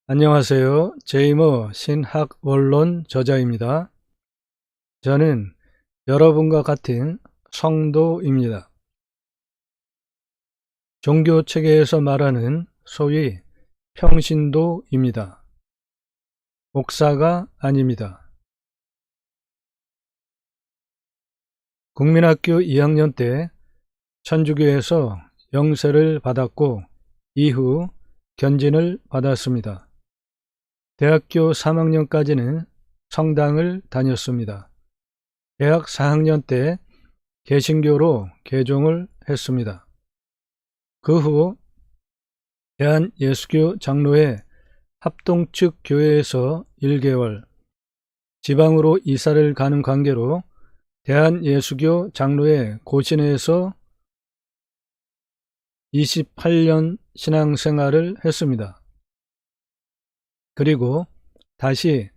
안녕하세요. 제이모 신학원론 저자입니다. 저는 여러분과 같은 성도입니다. 종교 체계에서 말하는 소위 평신도입니다. 목사가 아닙니다. 국민학교 2학년 때 천주교에서 영세를 받았고 이후 견진을 받았습니다. 대학교 3학년까지는 성당을 다녔습니다. 대학 4학년 때 개신교로 개종을 했습니다. 그 후 대한예수교 장로회 합동측 교회에서 1개월, 지방으로 이사를 가는 관계로 대한예수교 장로회 고신회에서 28년 신앙생활을 했습니다. 그리고 다시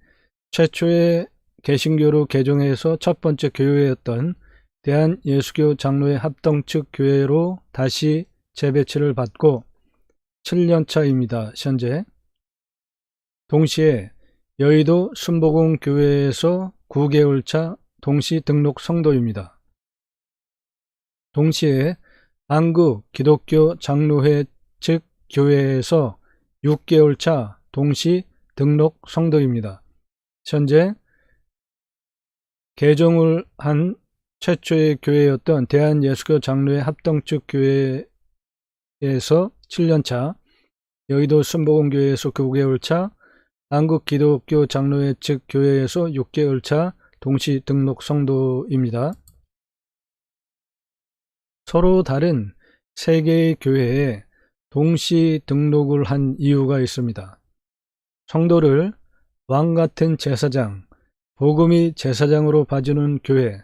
최초의 개신교로 개종해서 첫 번째 교회였던 대한예수교 장로회 합동측 교회로 다시 재배치를 받고 7년차입니다. 현재. 동시에 여의도 순복음교회에서 9개월차 동시 등록 성도입니다. 동시에 한국 기독교 장로회 측 교회에서 6개월차 동시 등록 성도입니다. 현재 개종을 한 최초의 교회였던 대한예수교 장로회 합동측 교회에서 7년차, 여의도 순복음교회에서 9개월차, 한국 기독교 장로회 측 교회에서 6개월차 동시 등록 성도입니다. 서로 다른 세 개의 교회에 동시 등록을 한 이유가 있습니다. 성도를 왕같은 제사장, 복음이 제사장으로 봐주는 교회,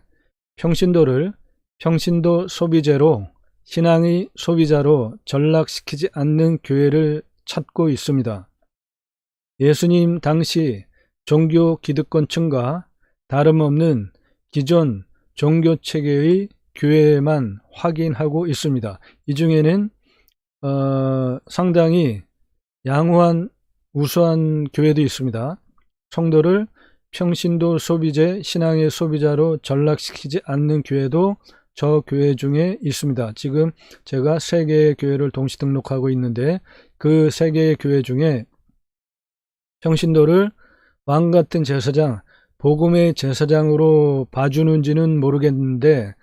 평신도를 평신도 소비재로, 신앙의 소비자로 전락시키지 않는 교회를 찾고 있습니다. 예수님 당시 종교 기득권층과 다름없는 기존 종교체계의 교회만 확인하고 있습니다. 이 중에는 상당히 양호한 우수한 교회도 있습니다. 성도를 평신도 소비재, 신앙의 소비자로 전락시키지 않는 교회도 저 교회 중에 있습니다. 지금 제가 3개의 교회를 동시 등록하고 있는데 그 3개의 교회 중에 평신도를 왕같은 제사장, 복음의 제사장으로 봐주는지는 모르겠는데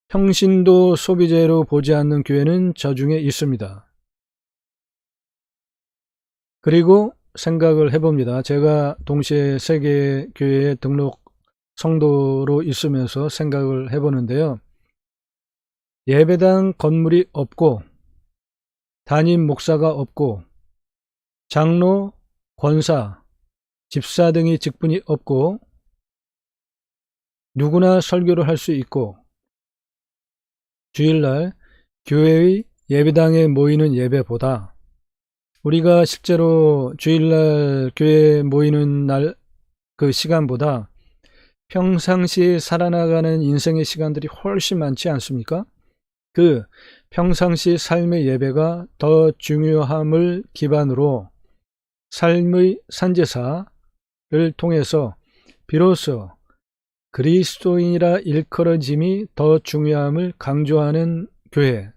평신도 소비재로 보지 않는 교회는 저 중에 있습니다. 그리고 생각을 해봅니다. 제가 동시에 3개의 교회에 등록 성도로 있으면서 생각을 해보는데요. 예배당 건물이 없고 담임 목사가 없고 장로, 권사, 집사 등의 직분이 없고 누구나 설교를 할 수 있고 주일날 교회의 예배당에 모이는 예배보다 우리가 실제로 주일날 교회에 모이는 날 그 시간보다 평상시에 살아나가는 인생의 시간들이 훨씬 많지 않습니까? 그 평상시 삶의 예배가 더 중요함을 기반으로 삶의 산제사를 통해서 비로소 그리스도인이라 일컬어짐이 더 중요함을 강조하는 교회,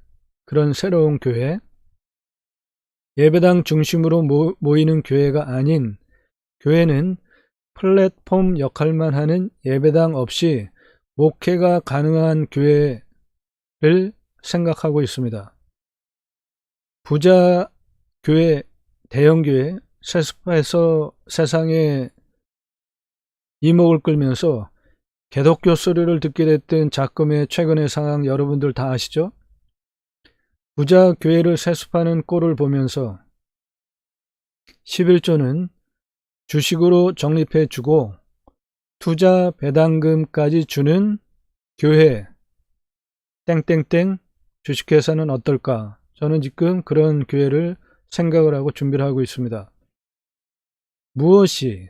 그런 새로운 교회, 예배당 중심으로 모이는 교회가 아닌 교회는 플랫폼 역할만 하는 예배당 없이 목회가 가능한 교회를 생각하고 있습니다. 부자 교회, 대형 교회, 세습해서 세상에 이목을 끌면서 개독교 소리를 듣게 됐던 작금의 최근의 상황 여러분들 다 아시죠? 부자 교회를 세습하는 꼴을 보면서 11조는 주식으로 적립해 주고 투자 배당금까지 주는 교회 땡땡땡 주식회사는 어떨까? 저는 지금 그런 교회를 생각을 하고 준비를 하고 있습니다. 무엇이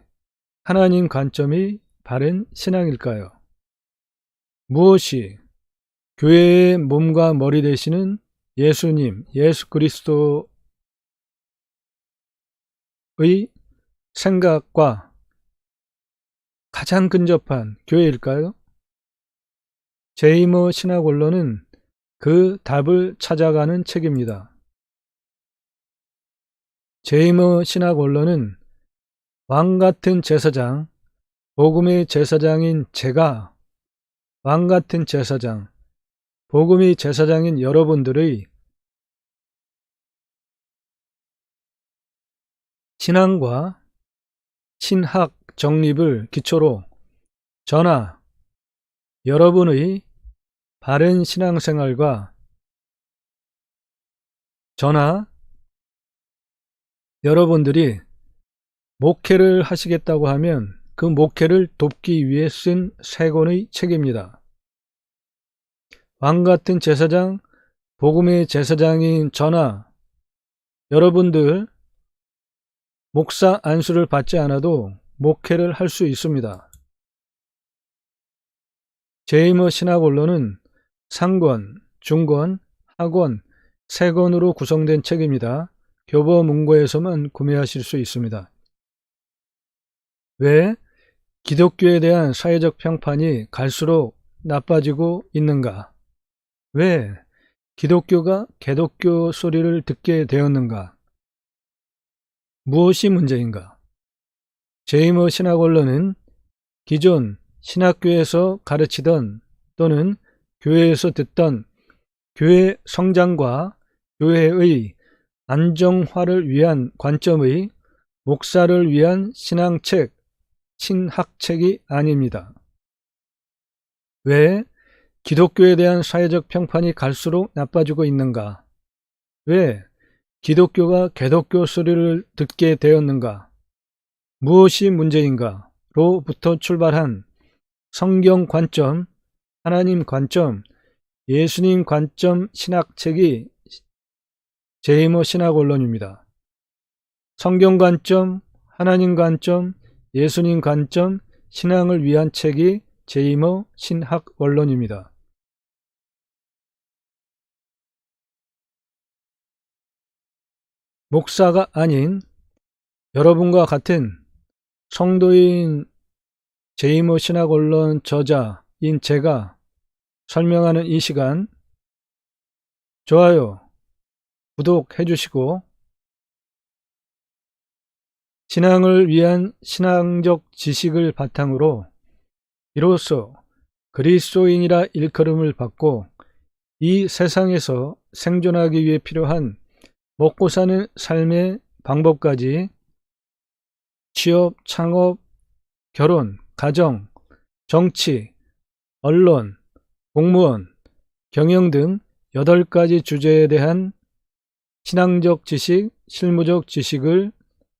하나님 관점이 바른 신앙일까요? 무엇이 교회의 몸과 머리 되시는 예수님, 예수 그리스도의 생각과 가장 근접한 교회일까요? 제이머 신학원론은 그 답을 찾아가는 책입니다. 제이머 신학원론은 왕같은 제사장, 복음의 제사장인 제가 왕같은 제사장, 복음의 제사장인 여러분들의 신앙과 신학 정립을 기초로 저나 여러분의 바른 신앙생활과 저나 여러분들이 목회를 하시겠다고 하면 그 목회를 돕기 위해 쓴 세 권의 책입니다. 왕같은 제사장, 복음의 제사장인 저나 여러분들 목사 안수를 받지 않아도 목회를 할 수 있습니다. 제이머 신학원론은 상권, 중권, 하권, 세 권으로 구성된 책입니다. 교보문고에서만 구매하실 수 있습니다. 왜 기독교에 대한 사회적 평판이 갈수록 나빠지고 있는가? 왜 기독교가 개독교 소리를 듣게 되었는가? 무엇이 문제인가? 제이머 신학원론은 기존 신학교에서 가르치던 또는 교회에서 듣던 교회 성장과 교회의 안정화를 위한 관점의 목사를 위한 신앙책, 신학책이 아닙니다. 왜 기독교에 대한 사회적 평판이 갈수록 나빠지고 있는가? 왜 기독교가 개독교 소리를 듣게 되었는가? 무엇이 문제인가? 로부터 출발한 성경 관점, 하나님 관점, 예수님 관점 신학책이 제이머 신학원론입니다. 성경 관점, 하나님 관점, 예수님 관점, 신앙을 위한 책이 제이머 신학원론입니다. 목사가 아닌 여러분과 같은 성도인 제이머 신학원론 저자인 제가 설명하는 이 시간 좋아요, 구독해 주시고 신앙을 위한 신앙적 지식을 바탕으로 이로써 그리스도인이라 일컬음을 받고 이 세상에서 생존하기 위해 필요한 먹고 사는 삶의 방법까지 취업, 창업, 결혼, 가정, 정치, 언론, 공무원, 경영 등 8가지 주제에 대한 신앙적 지식, 실무적 지식을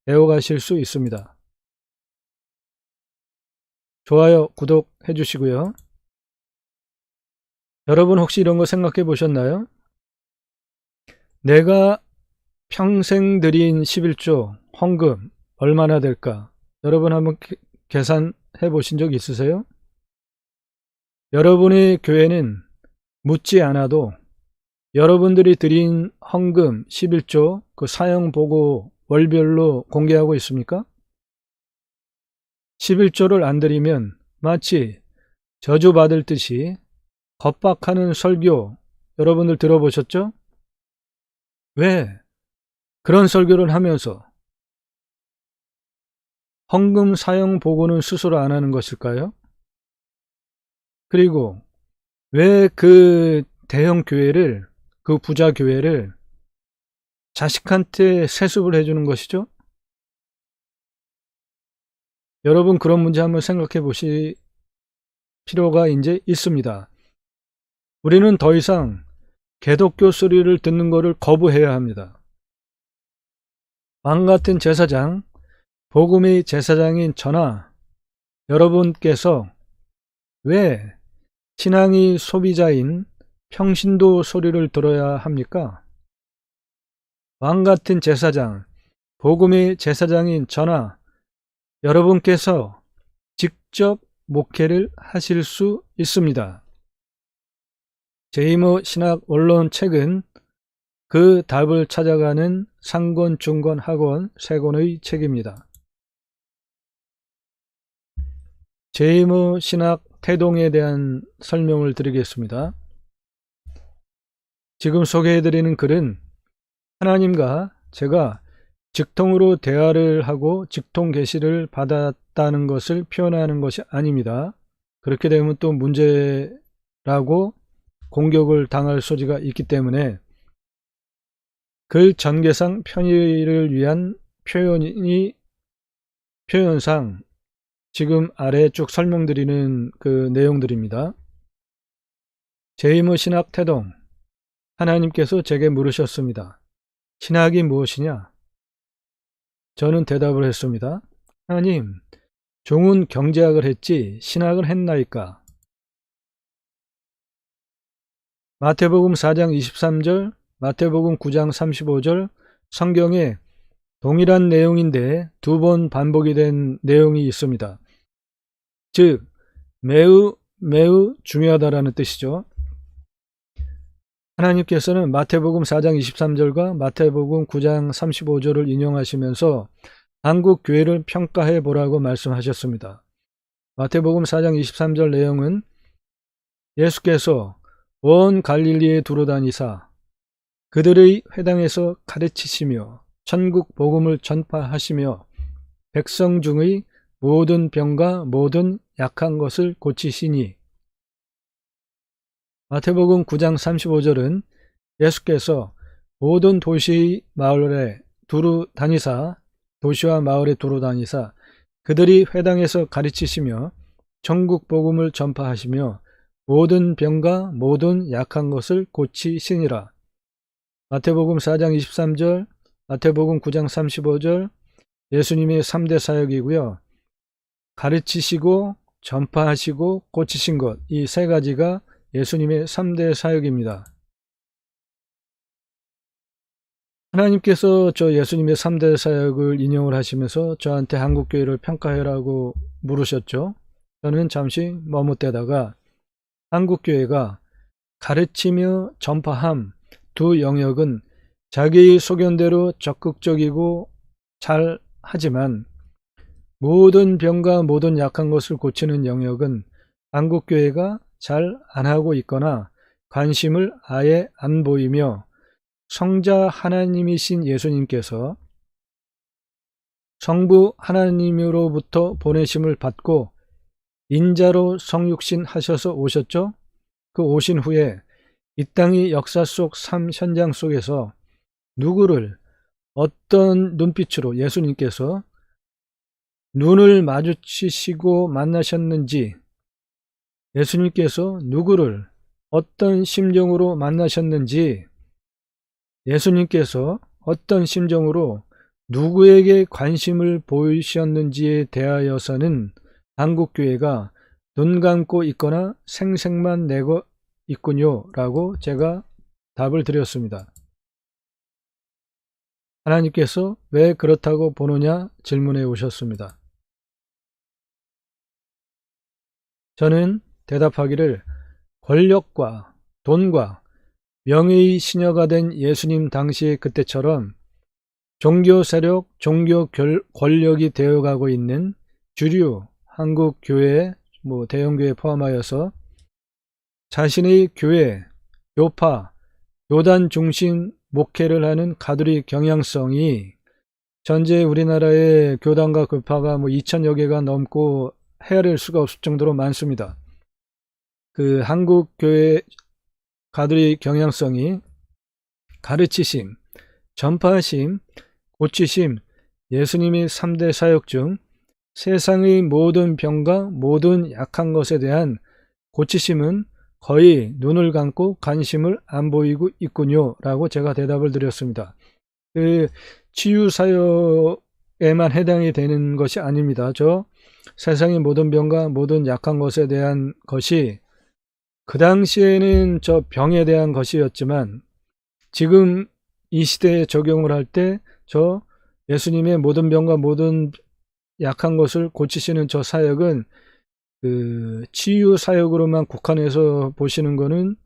배워가실 수 있습니다. 좋아요, 구독해 주시고요. 여러분 혹시 이런 거 생각해 보셨나요? 내가 평생 드린 11조 헌금 얼마나 될까? 여러분 한번 계산해 보신 적 있으세요? 여러분의 교회는 묻지 않아도 여러분들이 드린 헌금 11조 그 사용 보고 월별로 공개하고 있습니까? 11조를 안 드리면 마치 저주받을 듯이 겁박하는 설교 여러분들 들어보셨죠? 왜 그런 설교를 하면서 헌금 사용 보고는 스스로 안 하는 것일까요? 그리고 왜 그 대형 교회를, 그 부자 교회를 자식한테 세습을 해주는 것이죠? 여러분 그런 문제 한번 생각해 보실 필요가 이제 있습니다. 우리는 더 이상 개독교 소리를 듣는 것을 거부해야 합니다. 왕같은 제사장, 복음의 제사장인 저나 여러분께서 왜 신앙의 소비자인 평신도 소리를 들어야 합니까? 왕같은 제사장, 복음의 제사장인 저나 여러분께서 직접 목회를 하실 수 있습니다. 제이머 신학 원론 책은 그 답을 찾아가는 상권, 중권, 하권 세 권의 책입니다. 제2의 신학 태동에 대한 설명을 드리겠습니다. 지금 소개해드리는 글은 하나님과 제가 직통으로 대화를 하고 직통 계시를 받았다는 것을 표현하는 것이 아닙니다. 그렇게 되면 또 문제라고 공격을 당할 소지가 있기 때문에 글 전개상 편의를 위한 표현상 지금 아래 쭉 설명드리는 그 내용들입니다. 제2의 신학 태동. 하나님께서 제게 물으셨습니다. 신학이 무엇이냐? 저는 대답을 했습니다. 하나님, 종은 경제학을 했지 신학을 했나이까? 마태복음 4장 23절, 마태복음 9장 35절 성경에 동일한 내용인데 두 번 반복이 된 내용이 있습니다. 즉 매우 중요하다라는 뜻이죠. 하나님께서는 마태복음 4장 23절과 마태복음 9장 35절을 인용하시면서 한국 교회를 평가해 보라고 말씀하셨습니다. 마태복음 4장 23절 내용은 예수께서 온 갈릴리에 두루다니사 그들의 회당에서 가르치시며 천국 복음을 전파하시며 백성 중의 모든 병과 모든 약한 것을 고치시니, 마태복음 9장 35절은 예수께서 모든 도시의 마을에 두루 다니사 도시와 마을에 두루 다니사 그들이 회당에서 가르치시며 천국 복음을 전파하시며 모든 병과 모든 약한 것을 고치시니라. 마태복음 4장 23절, 마태복음 9장 35절 예수님의 3대 사역이고요. 가르치시고 전파하시고 고치신 것, 이 세 가지가 예수님의 3대 사역입니다. 하나님께서 저 예수님의 3대 사역을 인용을 하시면서 저한테 한국교회를 평가해라고 물으셨죠. 저는 잠시 머뭇대다가 한국교회가 가르치며 전파함 두 영역은 자기 소견대로 적극적이고 잘 하지만 모든 병과 모든 약한 것을 고치는 영역은 한국교회가 잘 안하고 있거나 관심을 아예 안 보이며 성자 하나님이신 예수님께서 성부 하나님으로부터 보내심을 받고 인자로 성육신 하셔서 오셨죠. 그 오신 후에 이 땅의 역사 속 삶 현장 속에서 누구를 어떤 눈빛으로 예수님께서 눈을 마주치시고 만나셨는지, 예수님께서 누구를 어떤 심정으로 만나셨는지, 예수님께서 어떤 심정으로 누구에게 관심을 보이셨는지에 대하여서는 한국교회가 눈 감고 있거나 생색만 내고 있군요 라고 제가 답을 드렸습니다. 하나님께서 왜 그렇다고 보느냐 질문해 오셨습니다. 저는 대답하기를 권력과 돈과 명예의 시녀가 된 예수님 당시의 그때처럼 종교 세력, 종교 권력이 되어가고 있는 주류 한국 교회, 대형교회 포함하여서 자신의 교회, 교파, 교단 중심 목회를 하는 가톨릭 경향성이 전체 우리나라의 교단과 교파가 2,000여 개가 넘고 헤아릴 수가 없을 정도로 많습니다. 그 한국 교회 가톨릭 경향성이 가르치심, 전파심, 고치심, 예수님의 3대 사역 중 세상의 모든 병과 모든 약한 것에 대한 고치심은 거의 눈을 감고 관심을 안 보이고 있군요 라고 제가 대답을 드렸습니다. 그 치유사역에만 해당이 되는 것이 아닙니다. 저 세상의 모든 병과 모든 약한 것에 대한 것이 그 당시에는 저 병에 대한 것이었지만 지금 이 시대에 적용을 할 때 저 예수님의 모든 병과 모든 약한 것을 고치시는 저 사역은 그 치유 사역으로만 국한해서 보시는 것은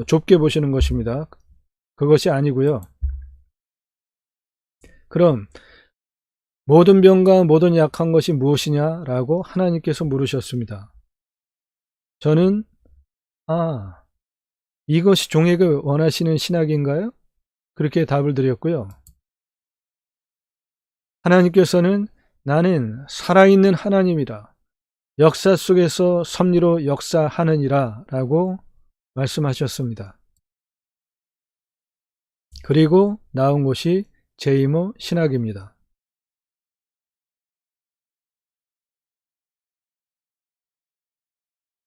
좁게 보시는 것입니다. 그것이 아니고요. 그럼 모든 병과 모든 약한 것이 무엇이냐라고 하나님께서 물으셨습니다. 저는 이것이 종에게 원하시는 신학인가요? 그렇게 답을 드렸고요. 하나님께서는 나는 살아있는 하나님이라, 역사 속에서 섭리로 역사하느니라 라고 말씀하셨습니다. 그리고 나온 것이 제이모 신학입니다.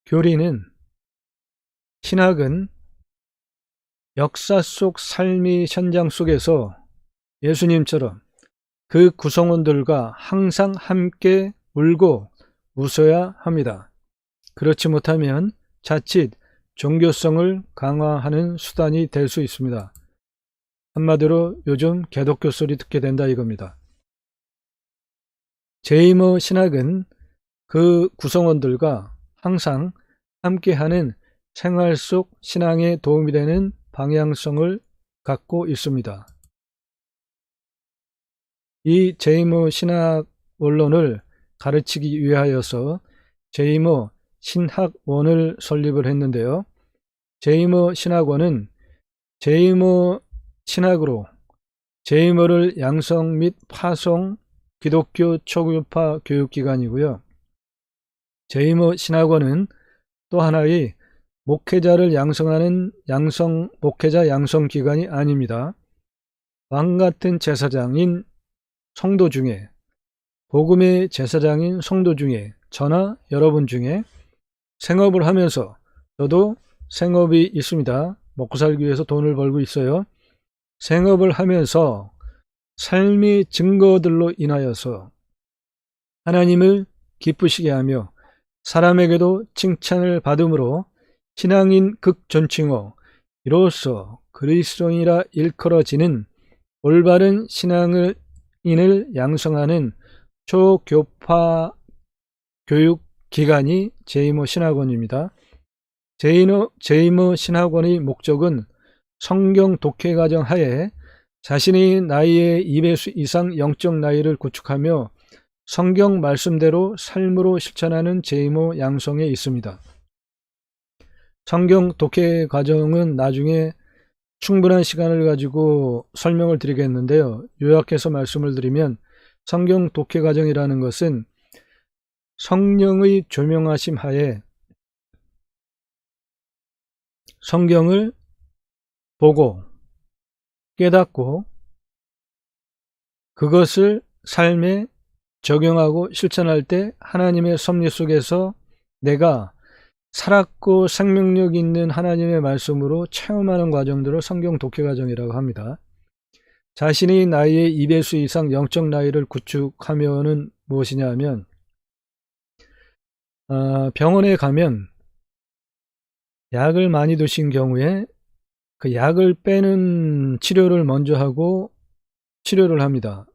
교리는, 신학은 역사 속 삶의 현장 속에서 예수님처럼 그 구성원들과 항상 함께 울고 웃어야 합니다. 그렇지 못하면 자칫 종교성을 강화하는 수단이 될 수 있습니다. 한마디로 요즘 개독교 소리 듣게 된다 이겁니다. 제이모 신학은 그 구성원들과 항상 함께하는 생활 속 신앙에 도움이 되는 방향성을 갖고 있습니다. 이 제이모 신학 원론을 가르치기 위하여서 제이모 신학원을 설립을 했는데요. 제이모 신학원은 제이모 신학으로 제이모를 양성 및 파송 기독교 초교파 교육기관이고요. 제이모 신학원은 또 하나의 목회자를 양성하는 목회자 양성기관이 아닙니다. 왕같은 제사장인 성도 중에, 복음의 제사장인 성도 중에, 저나 여러분 중에 생업을 하면서, 저도 생업이 있습니다. 먹고 살기 위해서 돈을 벌고 있어요. 생업을 하면서 삶의 증거들로 인하여서 하나님을 기쁘시게 하며 사람에게도 칭찬을 받음으로 신앙인 극존칭어, 이로써 그리스도인이라 일컬어지는 올바른 신앙인을 양성하는 초교파 교육기관이 제이모 신학원입니다. 제이모 신학원의 목적은 성경 독해과정 하에 자신의 나이의 2배수 이상 영적 나이를 구축하며 성경 말씀대로 삶으로 실천하는 제이모 양성에 있습니다. 성경 독해 과정은 나중에 충분한 시간을 가지고 설명을 드리겠는데요. 요약해서 말씀을 드리면, 성경 독해 과정이라는 것은 성령의 조명하심 하에 성경을 보고 깨닫고 그것을 삶에 적용하고 실천할 때 하나님의 섭리 속에서 내가 살았고 생명력 있는 하나님의 말씀으로 체험하는 과정들을 성경 독해 과정이라고 합니다. 자신의 나이의 2배수 이상 영적 나이를 구축하면은 무엇이냐 하면, 병원에 가면 약을 많이 드신 경우에 그 약을 빼는 치료를 먼저 하고 치료를 합니다.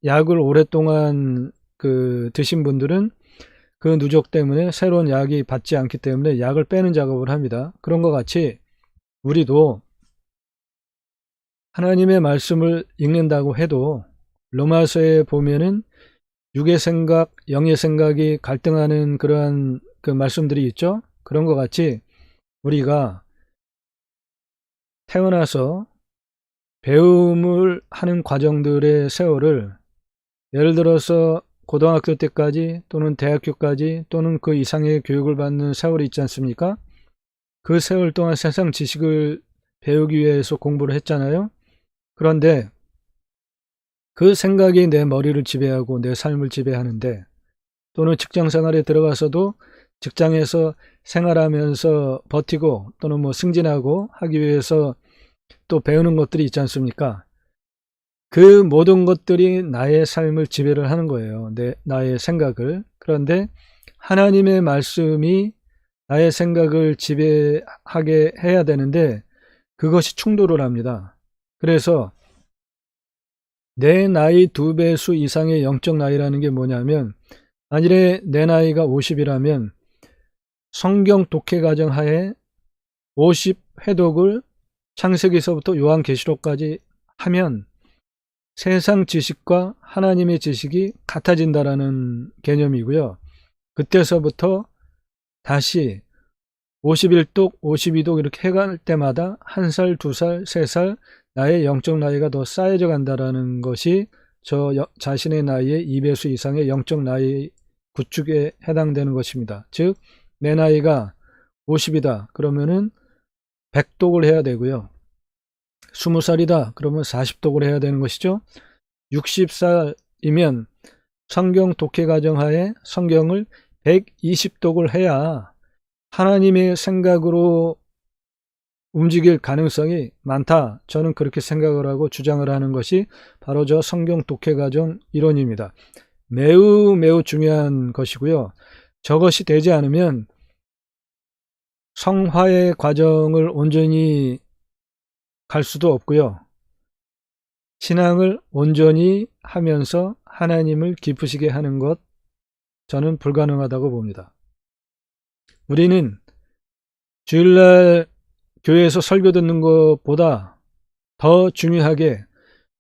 약을 오랫동안 드신 분들은 그 누적 때문에 새로운 약이 받지 않기 때문에 약을 빼는 작업을 합니다. 그런 것 같이 우리도 하나님의 말씀을 읽는다고 해도 로마서에 보면은 육의 생각, 영의 생각이 갈등하는 그러한 그 말씀들이 있죠. 그런 것 같이 우리가 태어나서 배움을 하는 과정들의 세월을, 예를 들어서 고등학교 때까지 또는 대학교까지 또는 그 이상의 교육을 받는 세월이 있지 않습니까? 그 세월 동안 세상 지식을 배우기 위해서 공부를 했잖아요. 그런데 그 생각이 내 머리를 지배하고 내 삶을 지배하는데, 또는 직장 생활에 들어가서도 직장에서 생활하면서 버티고 또는 승진하고 하기 위해서 또 배우는 것들이 있지 않습니까? 그 모든 것들이 나의 삶을 지배를 하는 거예요. 나의 생각을. 그런데 하나님의 말씀이 나의 생각을 지배하게 해야 되는데 그것이 충돌을 합니다. 그래서 내 나이 2배수 이상의 영적 나이라는 게 뭐냐면, 만일에 내 나이가 50이라면 성경 독해 과정 하에 50 회독을 창세기서부터 요한계시록까지 하면 세상 지식과 하나님의 지식이 같아진다라는 개념이고요. 그때서부터 다시 51독, 52독 이렇게 해갈 때마다 1살, 2살, 3살 나의 영적 나이가 더 쌓여져 간다라는 것이 저 자신의 나이의 2배수 이상의 영적 나이 구축에 해당되는 것입니다. 즉, 내 나이가 50이다. 그러면은 100독을 해야 되고요. 20살이다. 그러면 40독을 해야 되는 것이죠. 60살이면 성경 독해 가정하에 성경을 120독을 해야 하나님의 생각으로 움직일 가능성이 많다. 저는 그렇게 생각을 하고 주장을 하는 것이 바로 저 성경 독해 가정 이론입니다. 매우 매우 중요한 것이고요. 저것이 되지 않으면 성화의 과정을 온전히 갈 수도 없고요. 신앙을 온전히 하면서 하나님을 기쁘시게 하는 것, 저는 불가능하다고 봅니다. 우리는 주일날 교회에서 설교 듣는 것보다 더 중요하게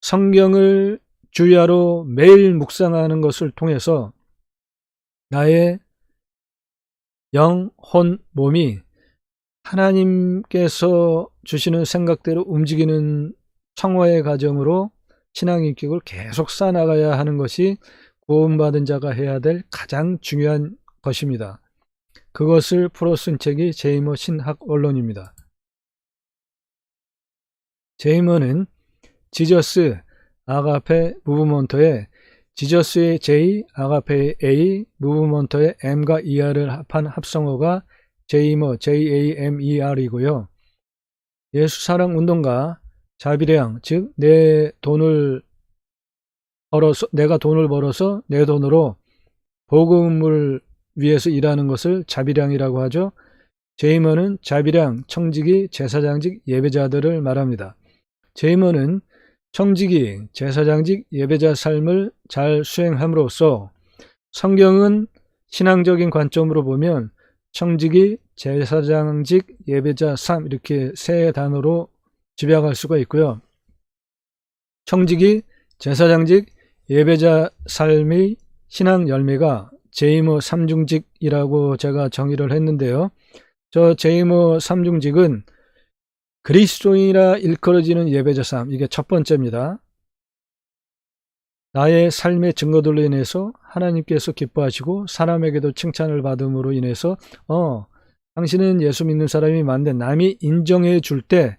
성경을 주야로 매일 묵상하는 것을 통해서 나의 영, 혼, 몸이 하나님께서 주시는 생각대로 움직이는 성화의 과정으로 신앙 인격을 계속 쌓아나가야 하는 것이 구원받은 자가 해야 될 가장 중요한 것입니다. 그것을 풀어 쓴 책이 제이머 신학 원론입니다. 제이머는 지저스 아가페 무브먼터의 지저스의 J, 아가페의 A, 무브먼터의 M과 ER을 합한 합성어가 제이머, JAMER이고요. 예수 사랑 운동가 자비량, 즉 내가 돈을 벌어서 내 돈으로 복음을 위해서 일하는 것을 자비량이라고 하죠. 제이머는 자비량, 청지기, 제사장직 예배자들을 말합니다. 제이머는 청지기, 제사장직 예배자 삶을 잘 수행함으로써 성경은 신앙적인 관점으로 보면 청지기, 제사장직, 예배자 삶 이렇게 세 단어로 집약할 수가 있고요. 청지기, 제사장직, 예배자 삶의 신앙 열매가 제이머 삼중직이라고 제가 정의를 했는데요. 저 제이머 삼중직은 그리스도인이라 일컬어지는 예배자 삶, 이게 첫 번째입니다. 나의 삶의 증거들로 인해서 하나님께서 기뻐하시고 사람에게도 칭찬을 받음으로 인해서 당신은 예수 믿는 사람이 맞는데 남이 인정해 줄 때,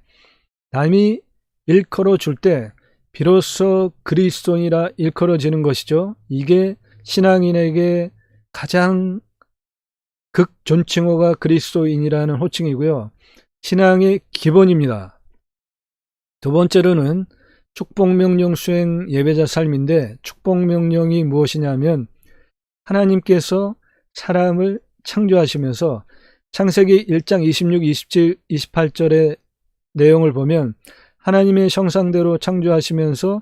남이 일컬어 줄 때 비로소 그리스도인이라 일컬어지는 것이죠. 이게 신앙인에게 가장 극존칭어가 그리스도인이라는 호칭이고요. 신앙의 기본입니다. 두 번째로는 축복명령 수행 예배자 삶인데, 축복명령이 무엇이냐면 하나님께서 사람을 창조하시면서 창세기 1장 26, 27, 28절의 내용을 보면 하나님의 형상대로 창조하시면서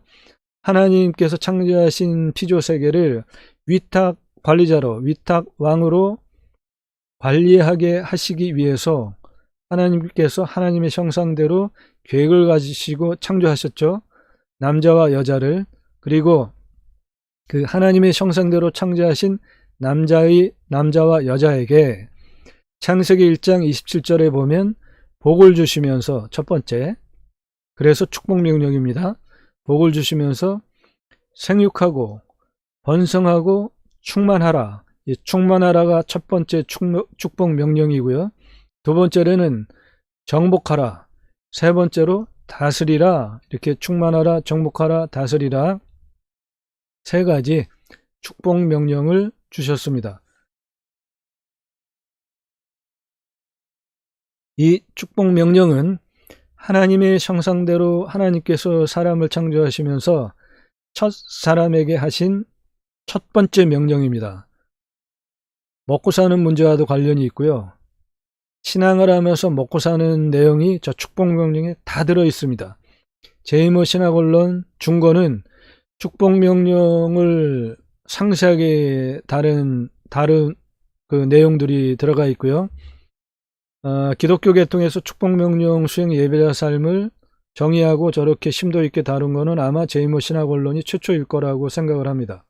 하나님께서 창조하신 피조세계를 위탁 관리자로, 위탁 왕으로 관리하게 하시기 위해서 하나님께서 하나님의 형상대로 계획을 가지시고 창조하셨죠. 남자와 여자를. 그리고 그 하나님의 형상대로 창조하신 남자와 여자에게 창세기 1장 27절에 보면 복을 주시면서, 첫 번째, 그래서 축복명령입니다. 복을 주시면서 생육하고 번성하고 충만하라. 이 충만하라가 첫 번째 축복명령이고요. 두 번째로는 정복하라. 세 번째로 다스리라. 이렇게 충만하라, 정복하라, 다스리라. 세 가지 축복명령을 주셨습니다. 이 축복명령은 하나님의 형상대로 하나님께서 사람을 창조하시면서 첫 사람에게 하신 첫 번째 명령입니다. 먹고 사는 문제와도 관련이 있고요. 신앙을 하면서 먹고 사는 내용이 저 축복명령에 다 들어 있습니다. 제이머 신학원론 중거는 축복명령을 상세하게 다른 그 내용들이 들어가 있고요. 기독교 계통에서 축복명령 수행 예배자 삶을 정의하고 저렇게 심도 있게 다룬 것은 아마 제이모 신학원론이 최초일 거라고 생각을 합니다.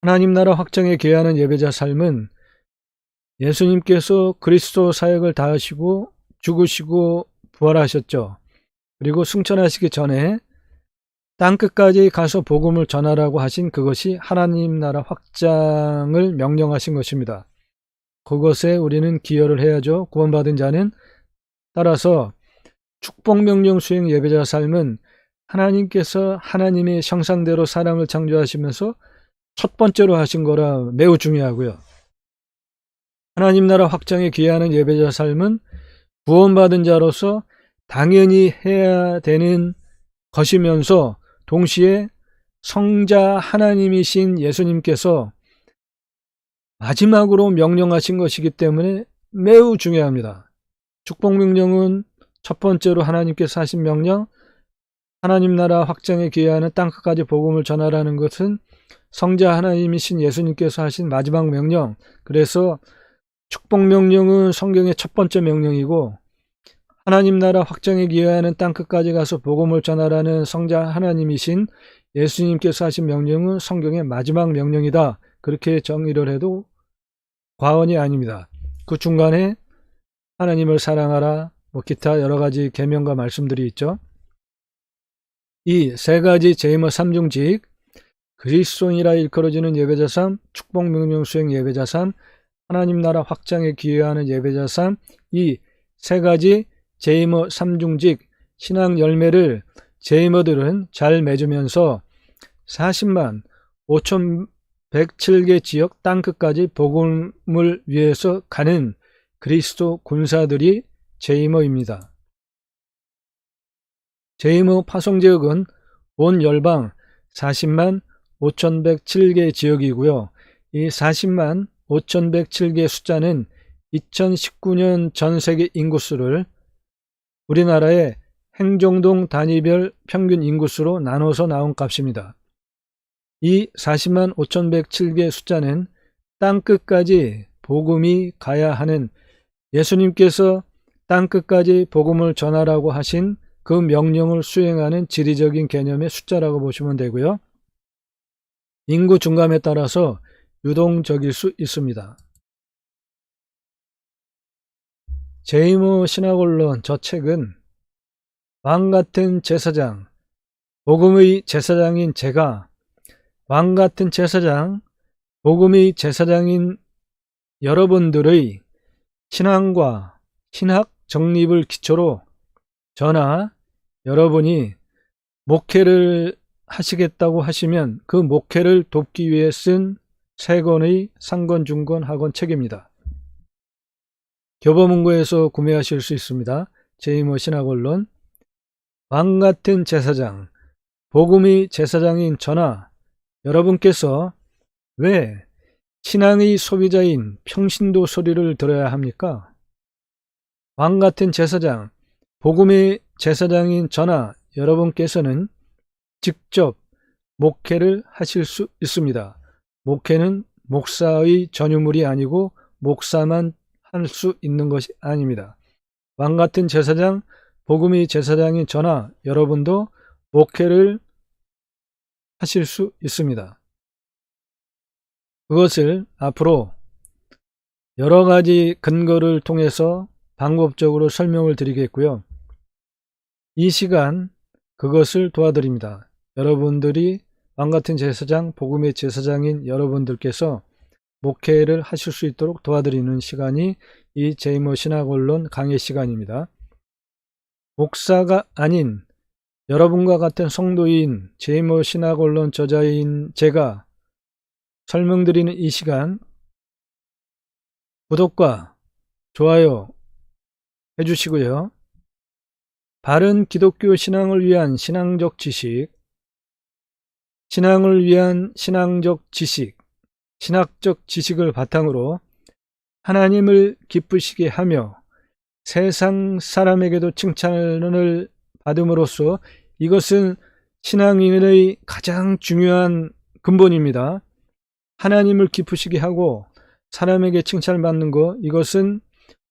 하나님 나라 확장에 기여하는 예배자 삶은 예수님께서 그리스도 사역을 다하시고 죽으시고 부활하셨죠. 그리고 승천하시기 전에 땅끝까지 가서 복음을 전하라고 하신 그것이 하나님 나라 확장을 명령하신 것입니다. 그것에 우리는 기여를 해야죠. 구원받은 자는. 따라서 축복명령 수행 예배자 삶은 하나님께서 하나님의 형상대로 사람을 창조하시면서 첫 번째로 하신 거라 매우 중요하고요. 하나님 나라 확장에 기여하는 예배자 삶은 구원받은 자로서 당연히 해야 되는 것이면서 동시에 성자 하나님이신 예수님께서 마지막으로 명령하신 것이기 때문에 매우 중요합니다. 축복명령은 첫 번째로 하나님께서 하신 명령, 하나님 나라 확장에 기여하는 땅끝까지 복음을 전하라는 것은 성자 하나님이신 예수님께서 하신 마지막 명령. 그래서 축복명령은 성경의 첫 번째 명령이고 하나님 나라 확장에 기여하는 땅끝까지 가서 복음을 전하라는 성자 하나님이신 예수님께서 하신 명령은 성경의 마지막 명령이다. 그렇게 정의를 해도 과언이 아닙니다. 그 중간에 하나님을 사랑하라, 기타 여러 가지 계명과 말씀들이 있죠. 이 세 가지 제이머 삼중직, 그리스도인이라 일컬어지는 예배자 삶, 축복명령 수행 예배자 삶, 하나님 나라 확장에 기여하는 예배자 삶, 이 세 가지 제이머 삼중직 신앙 열매를 제이머들은 잘 맺으면서 40만 5,107개 지역 땅끝까지 복음을 위해서 가는 그리스도 군사들이 제이머입니다. 제이머 파송지역은 온 열방 40만 5,107개 지역이고요. 이 40만 5,107개 숫자는 2019년 전 세계 인구수를 우리나라의 행정동 단위별 평균 인구수로 나눠서 나온 값입니다. 이 40만 5,107개 숫자는 땅끝까지 복음이 가야 하는 예수님께서 땅끝까지 복음을 전하라고 하신 그 명령을 수행하는 지리적인 개념의 숫자라고 보시면 되고요. 인구 증감에 따라서 유동적일 수 있습니다. 제이모 신학원론 저 책은 왕같은 제사장, 복음의 제사장인 제가 왕같은 제사장, 복음의 제사장인 여러분들의 신앙과 신학 정립을 기초로 저나 여러분이 목회를 하시겠다고 하시면 그 목회를 돕기 위해 쓴 세 권의 상권, 중권, 하권 책입니다. 교보문고에서 구매하실 수 있습니다. 제이모 신학원론, 왕같은 제사장, 복음의 제사장인 저나 여러분께서 왜 신앙의 소비자인 평신도 소리를 들어야 합니까? 왕같은 제사장, 복음의 제사장인 저나 여러분께서는 직접 목회를 하실 수 있습니다. 목회는 목사의 전유물이 아니고 목사만 할 수 있는 것이 아닙니다. 왕같은 제사장, 복음의 제사장인 저나 여러분도 목회를 하실 수 있습니다. 그것을 앞으로 여러 가지 근거를 통해서 방법적으로 설명을 드리겠고요. 이 시간 그것을 도와드립니다. 여러분들이 왕같은 제사장, 복음의 제사장인 여러분들께서 목회를 하실 수 있도록 도와드리는 시간이 이 제이모 신학원론 강의 시간입니다. 목사가 아닌 여러분과 같은 성도인 제이모 신학원론 저자인 제가 설명드리는 이 시간 구독과 좋아요 해주시고요. 바른 기독교 신앙을 위한 신앙적 지식, 신앙을 위한 신앙적 지식, 신학적 지식을 바탕으로 하나님을 기쁘시게 하며 세상 사람에게도 칭찬을 받음으로써 이것은 신앙인의 가장 중요한 근본입니다. 하나님을 기쁘시게 하고 사람에게 칭찬을 받는 것, 이것은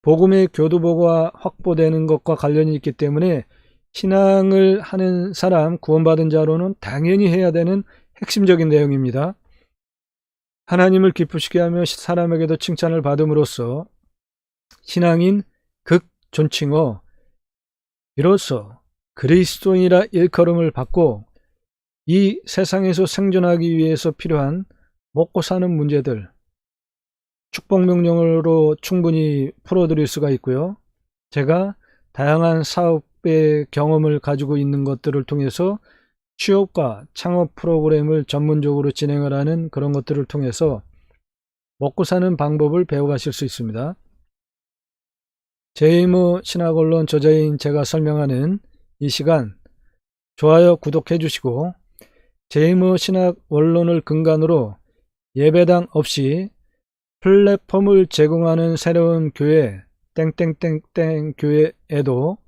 복음의 교두보가 확보되는 것과 관련이 있기 때문에 신앙을 하는 사람, 구원받은 자로는 당연히 해야 되는 핵심적인 내용입니다. 하나님을 기쁘시게 하며 사람에게도 칭찬을 받음으로써 신앙인 극존칭어 이로써 그리스도인이라 일컬음을 받고 이 세상에서 생존하기 위해서 필요한 먹고 사는 문제들 축복 명령으로 충분히 풀어드릴 수가 있고요. 제가 다양한 사업의 경험을 가지고 있는 것들을 통해서 취업과 창업 프로그램을 전문적으로 진행을 하는 그런 것들을 통해서 먹고 사는 방법을 배워가실 수 있습니다. 제이모 신학언론 저자인 제가 설명하는 이 시간 좋아요, 구독해 주시고 제이모 신학원론을 근간으로 예배당 없이 플랫폼을 제공하는 새로운 교회 땡땡땡땡 교회에도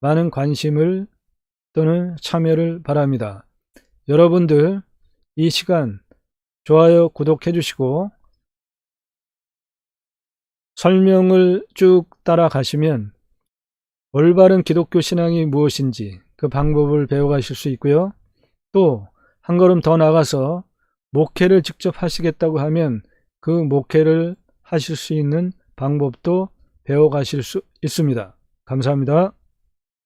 많은 관심을 또는 참여를 바랍니다. 여러분들 이 시간 좋아요, 구독해 주시고 설명을 쭉 따라가시면 올바른 기독교 신앙이 무엇인지 그 방법을 배워가실 수 있고요. 또 한 걸음 더 나가서 목회를 직접 하시겠다고 하면 그 목회를 하실 수 있는 방법도 배워가실 수 있습니다. 감사합니다.